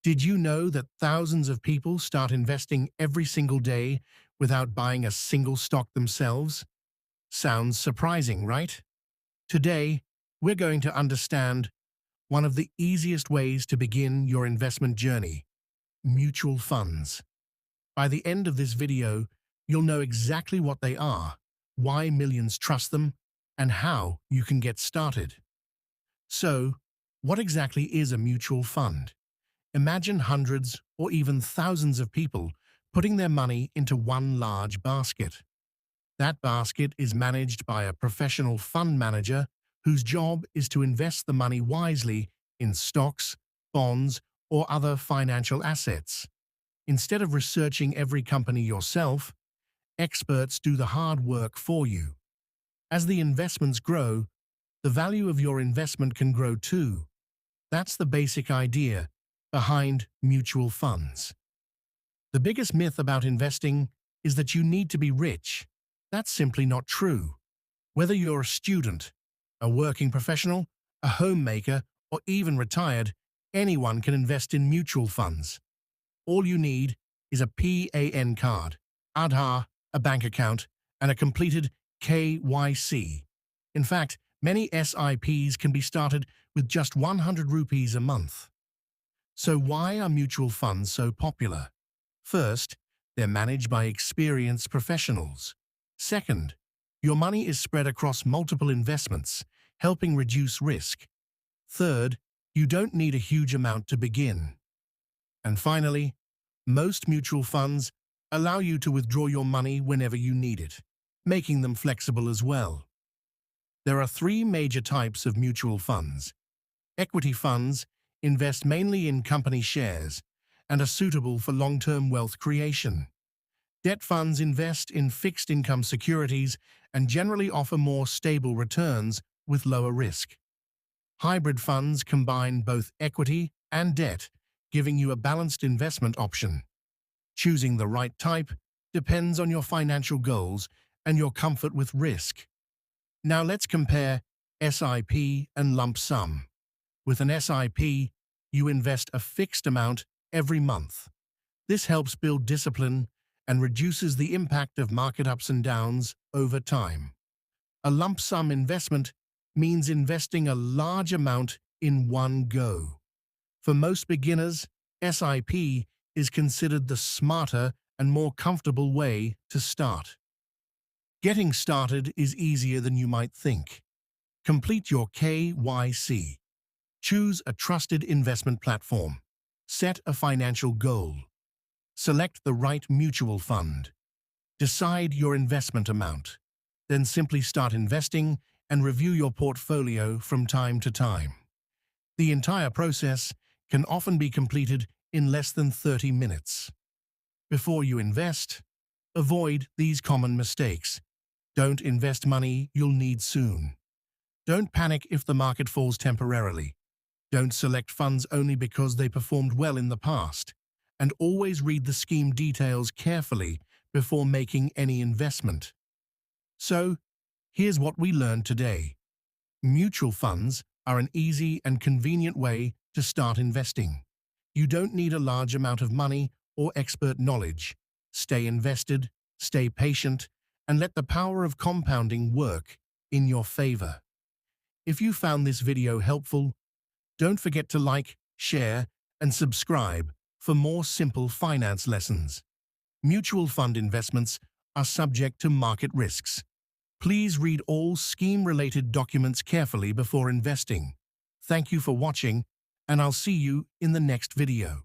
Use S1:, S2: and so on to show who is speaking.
S1: Did you know that thousands of people start investing every single day without buying a single stock themselves? Sounds surprising, right? Today, we're going to understand one of the easiest ways to begin your investment journey: mutual funds. By the end of this video, you'll know exactly what they are, why millions trust them, and how you can get started. So, what exactly is a mutual fund? Imagine hundreds or even thousands of people putting their money into one large basket. That basket is managed by a professional fund manager whose job is to invest the money wisely in stocks, bonds, or other financial assets. Instead of researching every company yourself, experts do the hard work for you. As the investments grow, the value of your investment can grow too. That's the basic idea behind mutual funds. The biggest myth about investing is that you need to be rich. That's simply not true. Whether you're a student, a working professional, a homemaker, or even retired, anyone can invest in mutual funds. All you need is a PAN card, Aadhaar, a bank account, and a completed KYC. In fact, many SIPs can be started with just 100 rupees a month. So why are mutual funds so popular? First, they're managed by experienced professionals. Second, your money is spread across multiple investments, helping reduce risk. Third, you don't need a huge amount to begin. And finally, most mutual funds allow you to withdraw your money whenever you need it, making them flexible as well. There are three major types of mutual funds. Equity funds invest mainly in company shares and are suitable for long-term wealth creation. Debt funds invest in fixed-income securities and generally offer more stable returns with lower risk. Hybrid funds combine both equity and debt, giving you a balanced investment option. Choosing the right type depends on your financial goals and your comfort with risk. Now let's compare SIP and lump sum. With an SIP, you invest a fixed amount every month. This helps build discipline and reduces the impact of market ups and downs over time. A lump sum investment means investing a large amount in one go. For most beginners, SIP is considered the smarter and more comfortable way to start. Getting started is easier than you might think. Complete your KYC. Choose a trusted investment platform. Set a financial goal. Select the right mutual fund. Decide your investment amount. Then simply start investing and review your portfolio from time to time. The entire process can often be completed in less than 30 minutes. Before you invest, avoid these common mistakes. Don't invest money you'll need soon. Don't panic if the market falls temporarily. Don't select funds only because they performed well in the past. And always read the scheme details carefully before making any investment. So, here's what we learned today. Mutual funds are an easy and convenient way to start investing. You don't need a large amount of money or expert knowledge. Stay invested, stay patient, and let the power of compounding work in your favor. If you found this video helpful, don't forget to like, share, and subscribe for more simple finance lessons. Mutual fund investments are subject to market risks. Please read all scheme-related documents carefully before investing. Thank you for watching, and I'll see you in the next video.